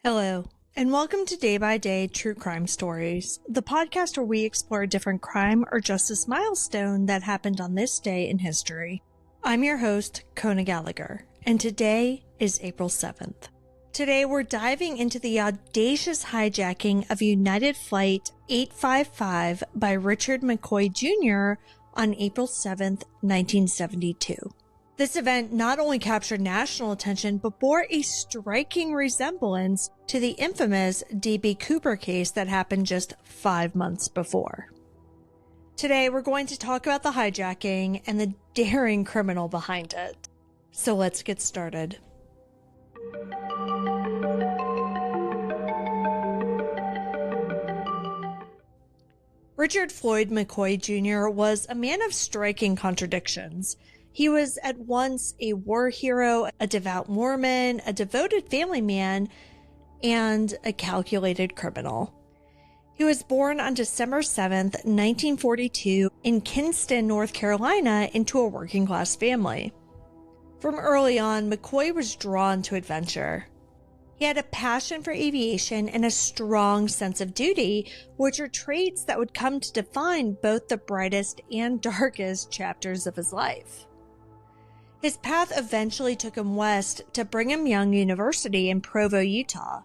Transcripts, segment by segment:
Hello, and welcome to Day by Day True Crime Stories, the podcast where we explore a different crime or justice milestone that happened on this day in history. I'm your host, Kona Gallagher, and today is April 7th. Today we're diving into the audacious hijacking of United Flight 855 by Richard McCoy Jr. on April 7th, 1972. This event not only captured national attention, but bore a striking resemblance to the infamous D.B. Cooper case that happened just 5 months before. Today, we're going to talk about the hijacking and the daring criminal behind it. So let's get started. Richard Floyd McCoy Jr. was a man of striking contradictions. He was at once a war hero, a devout Mormon, a devoted family man, and a calculated criminal. He was born on December 7th, 1942, in Kinston, North Carolina, into a working-class family. From early on, McCoy was drawn to adventure. He had a passion for aviation and a strong sense of duty, which are traits that would come to define both the brightest and darkest chapters of his life. His path eventually took him west to Brigham Young University in Provo, Utah.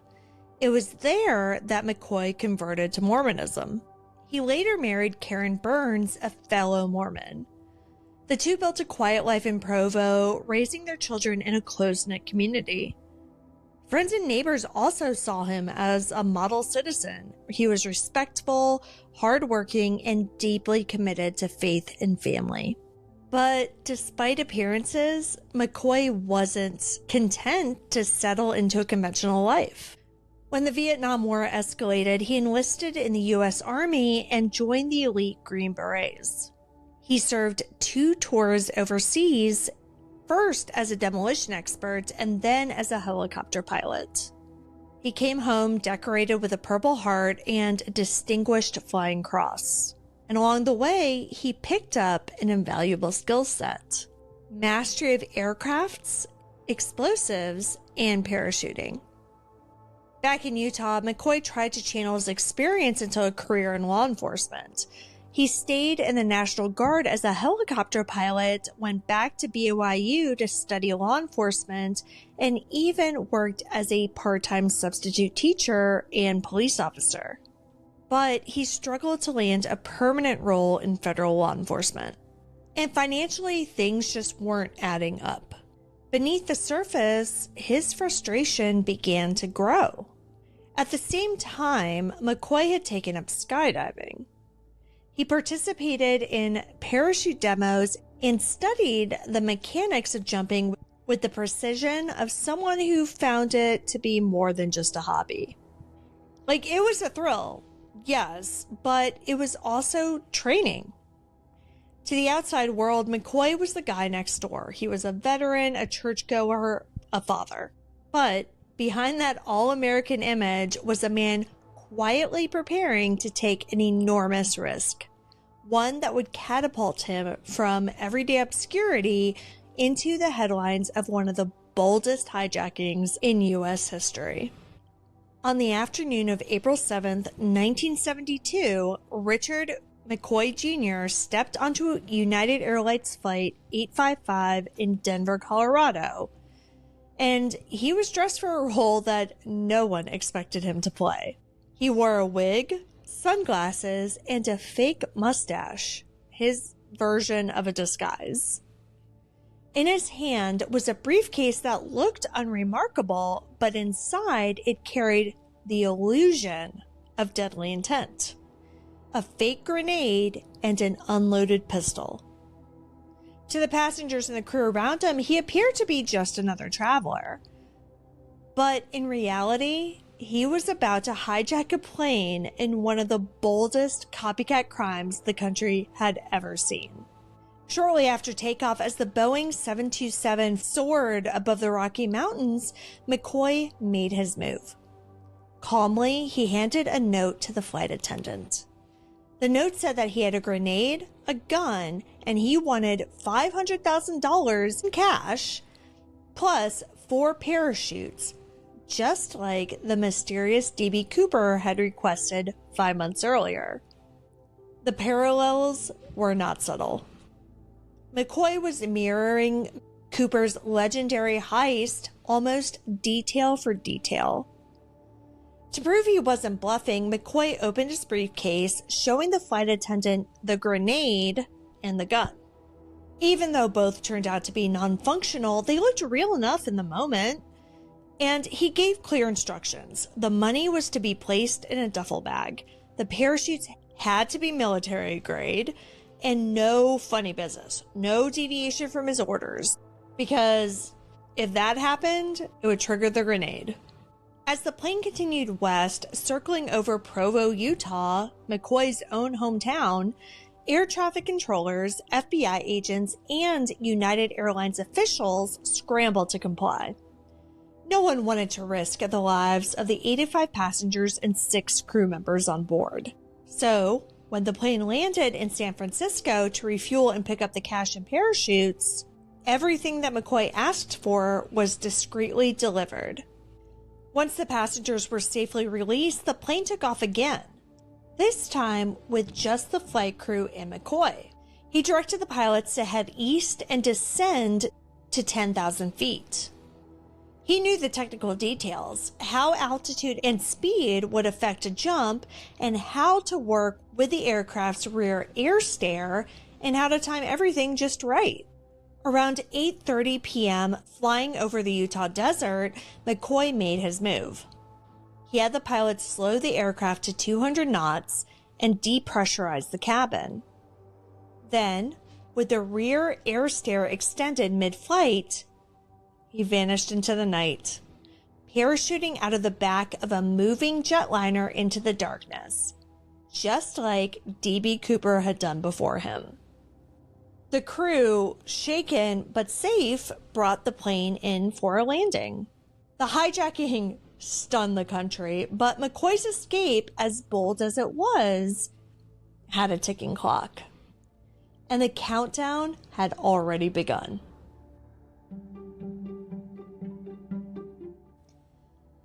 It was there that McCoy converted to Mormonism. He later married Karen Burns, a fellow Mormon. The two built a quiet life in Provo, raising their children in a close-knit community. Friends and neighbors also saw him as a model citizen. He was respectful, hardworking, and deeply committed to faith and family. But despite appearances, McCoy wasn't content to settle into a conventional life. When the Vietnam War escalated, he enlisted in the U.S. Army and joined the elite Green Berets. He served 2 tours overseas, first as a demolition expert and then as a helicopter pilot. He came home decorated with a Purple Heart and a Distinguished Flying Cross. And along the way, he picked up an invaluable skill set: mastery of aircrafts, explosives, and parachuting. Back in Utah, McCoy tried to channel his experience into a career in law enforcement. He stayed in the National Guard as a helicopter pilot, went back to BYU to study law enforcement, and even worked as a part-time substitute teacher and police officer. But he struggled to land a permanent role in federal law enforcement. And financially, things just weren't adding up. Beneath the surface, his frustration began to grow. At the same time, McCoy had taken up skydiving. He participated in parachute demos and studied the mechanics of jumping with the precision of someone who found it to be more than just a hobby. It was a thrill. Yes, but it was also training. To the outside world, McCoy was the guy next door. He was a veteran, a churchgoer, a father. But behind that all-American image was a man quietly preparing to take an enormous risk. One that would catapult him from everyday obscurity into the headlines of one of the boldest hijackings in U.S. history. On the afternoon of April 7th, 1972, Richard McCoy Jr. stepped onto United Airlines Flight 855 in Denver, Colorado, and he was dressed for a role that no one expected him to play. He wore a wig, sunglasses, and a fake mustache, his version of a disguise. In his hand was a briefcase that looked unremarkable, but inside it carried the illusion of deadly intent: a fake grenade and an unloaded pistol. To the passengers and the crew around him, he appeared to be just another traveler. But in reality, he was about to hijack a plane in one of the boldest copycat crimes the country had ever seen. Shortly after takeoff, as the Boeing 727 soared above the Rocky Mountains, McCoy made his move. Calmly, he handed a note to the flight attendant. The note said that he had a grenade, a gun, and he wanted $500,000 in cash, plus 4 parachutes, just like the mysterious D.B. Cooper had requested 5 months earlier. The parallels were not subtle. McCoy was mirroring Cooper's legendary heist almost detail for detail. To prove he wasn't bluffing, McCoy opened his briefcase, showing the flight attendant the grenade and the gun. Even though both turned out to be non-functional, they looked real enough in the moment. And he gave clear instructions. The money was to be placed in a duffel bag. The parachutes had to be military grade, and no funny business, no deviation from his orders, because if that happened, it would trigger the grenade. As the plane continued west, circling over Provo, Utah, McCoy's own hometown, air traffic controllers, FBI agents, and United Airlines officials scrambled to comply. No one wanted to risk the lives of the 85 passengers and 6 crew members on board. So, when the plane landed in San Francisco to refuel and pick up the cash and parachutes, everything that McCoy asked for was discreetly delivered. Once the passengers were safely released, the plane took off again, this time with just the flight crew and McCoy. He directed the pilots to head east and descend to 10,000 feet. He knew the technical details, how altitude and speed would affect a jump, and how to work with the aircraft's rear air stair, and how to time everything just right. Around 8:30 p.m., flying over the Utah desert, McCoy made his move. He had the pilots slow the aircraft to 200 knots and depressurize the cabin. Then, with the rear air stair extended mid-flight, he vanished into the night, parachuting out of the back of a moving jetliner into the darkness, just like D.B. Cooper had done before him. The crew, shaken but safe, brought the plane in for a landing. The hijacking stunned the country, but McCoy's escape, as bold as it was, had a ticking clock. And the countdown had already begun.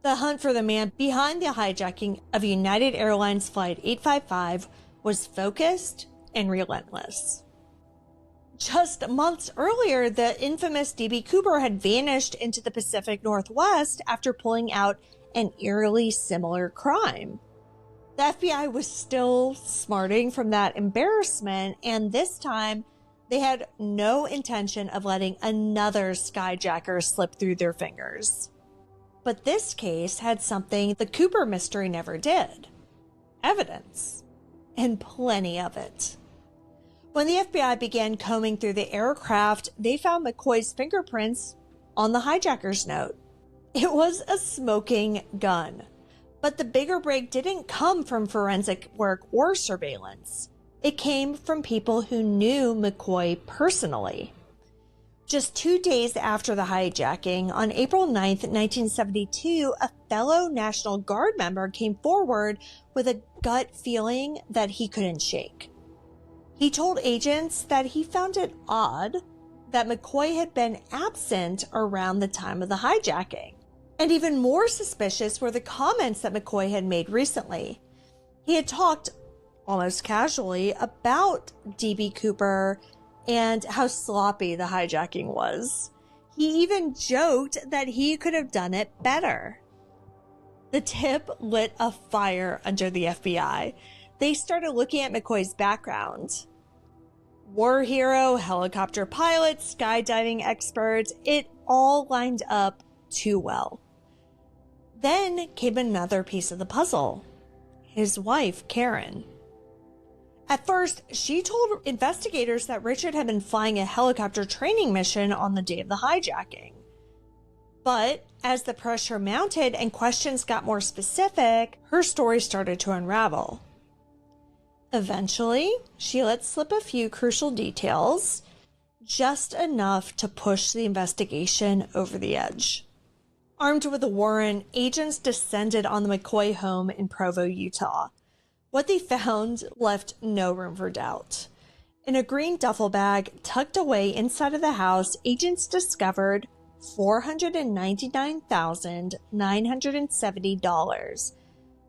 The hunt for the man behind the hijacking of United Airlines Flight 855 was focused and relentless. Just months earlier, the infamous D.B. Cooper had vanished into the Pacific Northwest after pulling out an eerily similar crime. The FBI was still smarting from that embarrassment, and this time they had no intention of letting another skyjacker slip through their fingers. But this case had something the Cooper mystery never did: evidence, and plenty of it. When the FBI began combing through the aircraft, they found McCoy's fingerprints on the hijacker's note. It was a smoking gun. But the bigger break didn't come from forensic work or surveillance. It came from people who knew McCoy personally. Just 2 days after the hijacking, on April 9th, 1972, a fellow National Guard member came forward with a gut feeling that he couldn't shake. He told agents that he found it odd that McCoy had been absent around the time of the hijacking. And even more suspicious were the comments that McCoy had made recently. He had talked, almost casually, about D.B. Cooper and how sloppy the hijacking was. He even joked that he could have done it better. The tip lit a fire under the FBI. They started looking at McCoy's background. War hero, helicopter pilot, skydiving expert, it all lined up too well. Then came another piece of the puzzle: his wife, Karen. At first, she told investigators that Richard had been flying a helicopter training mission on the day of the hijacking. But as the pressure mounted and questions got more specific, her story started to unravel. Eventually, she let slip a few crucial details, just enough to push the investigation over the edge. Armed with a warrant, agents descended on the McCoy home in Provo, Utah. What they found left no room for doubt. In a green duffel bag tucked away inside of the house, agents discovered $499,970,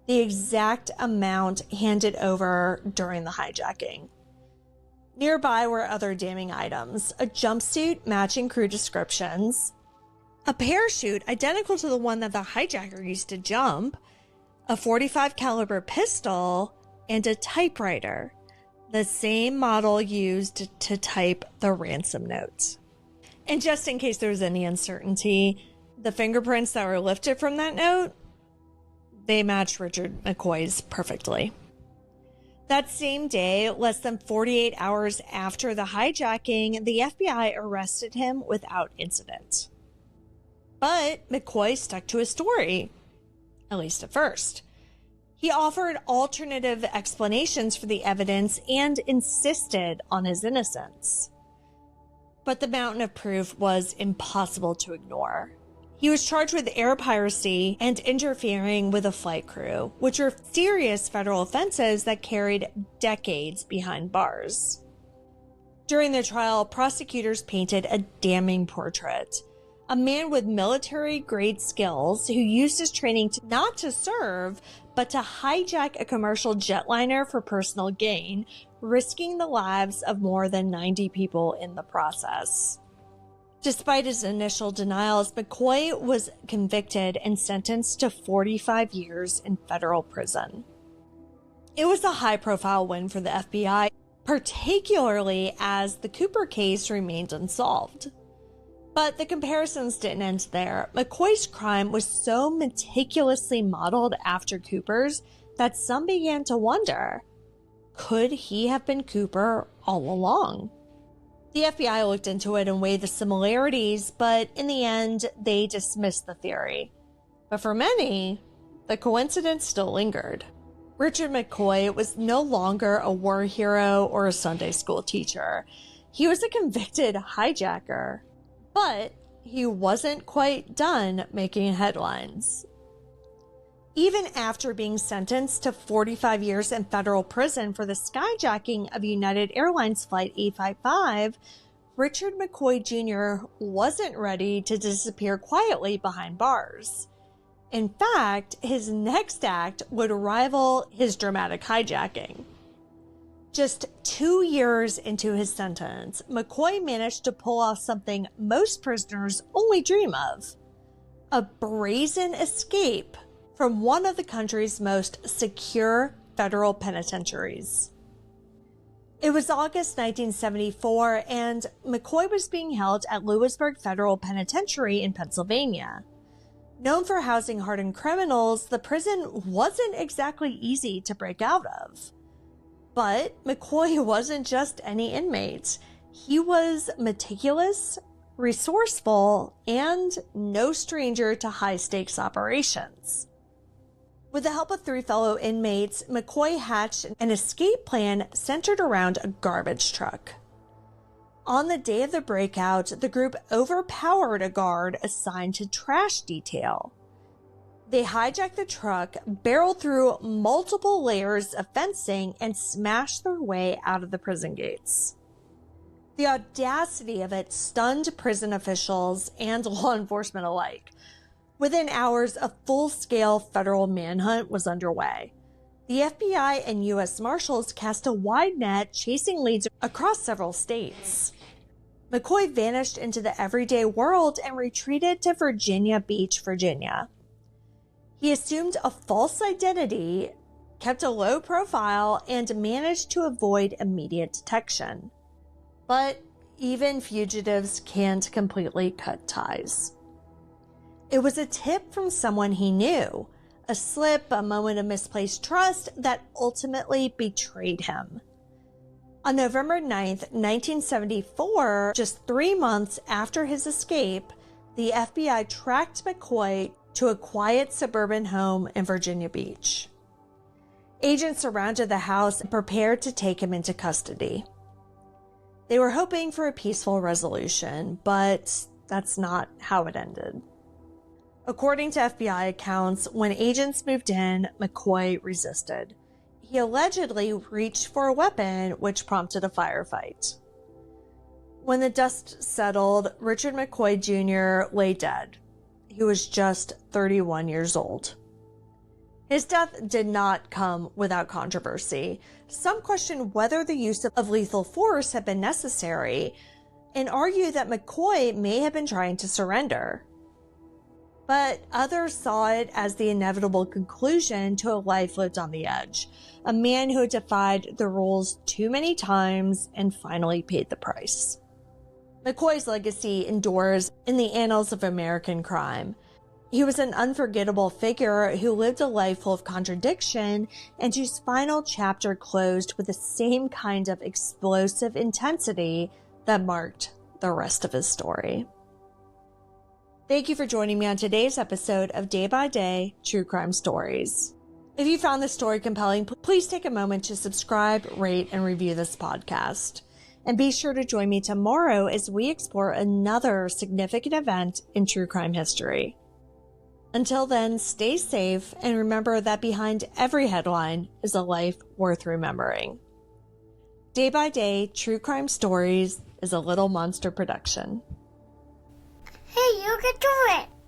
the exact amount handed over during the hijacking. Nearby were other damning items: a jumpsuit matching crew descriptions, a parachute identical to the one that the hijacker used to jump, a .45 caliber pistol, and a typewriter, the same model used to type the ransom note. And just in case there was any uncertainty, the fingerprints that were lifted from that note, they match Richard McCoy's perfectly. That same day, less than 48 hours after the hijacking, the FBI arrested him without incident. But McCoy stuck to his story, at least at first. He offered alternative explanations for the evidence and insisted on his innocence. But the mountain of proof was impossible to ignore. He was charged with air piracy and interfering with a flight crew, which were serious federal offenses that carried decades behind bars. During the trial, prosecutors painted a damning portrait. A man with military-grade skills who used his training not to serve, but to hijack a commercial jetliner for personal gain, risking the lives of more than 90 people in the process. Despite his initial denials, McCoy was convicted and sentenced to 45 years in federal prison. It was a high-profile win for the FBI, particularly as the Cooper case remained unsolved. But the comparisons didn't end there. McCoy's crime was so meticulously modeled after Cooper's that some began to wonder, could he have been Cooper all along? The FBI looked into it and weighed the similarities, but in the end, they dismissed the theory. But for many, the coincidence still lingered. Richard McCoy was no longer a war hero or a Sunday school teacher. He was a convicted hijacker, but he wasn't quite done making headlines. Even after being sentenced to 45 years in federal prison for the skyjacking of United Airlines Flight 855, Richard McCoy Jr. wasn't ready to disappear quietly behind bars. In fact, his next act would rival his dramatic hijacking. Just 2 years into his sentence, McCoy managed to pull off something most prisoners only dream of: a brazen escape from one of the country's most secure federal penitentiaries. It was August 1974, and McCoy was being held at Lewisburg Federal Penitentiary in Pennsylvania. Known for housing hardened criminals, the prison wasn't exactly easy to break out of. But McCoy wasn't just any inmate. He was meticulous, resourceful, and no stranger to high-stakes operations. With the help of 3 fellow inmates, McCoy hatched an escape plan centered around a garbage truck. On the day of the breakout, the group overpowered a guard assigned to trash detail. They hijacked the truck, barreled through multiple layers of fencing, and smashed their way out of the prison gates. The audacity of it stunned prison officials and law enforcement alike. Within hours, a full-scale federal manhunt was underway. The FBI and U.S. Marshals cast a wide net, chasing leads across several states. McCoy vanished into the everyday world and retreated to Virginia Beach, Virginia. He assumed a false identity, kept a low profile, and managed to avoid immediate detection. But even fugitives can't completely cut ties. It was a tip from someone he knew, a slip, a moment of misplaced trust that ultimately betrayed him. On November 9th, 1974, just 3 months after his escape, the FBI tracked McCoy to a quiet suburban home in Virginia Beach. Agents surrounded the house and prepared to take him into custody. They were hoping for a peaceful resolution, but that's not how it ended. According to FBI accounts, when agents moved in, McCoy resisted. He allegedly reached for a weapon, which prompted a firefight. When the dust settled, Richard McCoy Jr. lay dead. He was just 31 years old. His death did not come without controversy. Some questioned whether the use of lethal force had been necessary and argued that McCoy may have been trying to surrender. But others saw it as the inevitable conclusion to a life lived on the edge, a man who had defied the rules too many times and finally paid the price. McCoy's legacy endures in the annals of American crime. He was an unforgettable figure who lived a life full of contradiction and whose final chapter closed with the same kind of explosive intensity that marked the rest of his story. Thank you for joining me on today's episode of Day by Day True Crime Stories. If you found this story compelling, please take a moment to subscribe, rate, and review this podcast. And be sure to join me tomorrow as we explore another significant event in true crime history. Until then, stay safe and remember that behind every headline is a life worth remembering. Day by Day True Crime Stories is a Little Monster production. Hey, you can do it!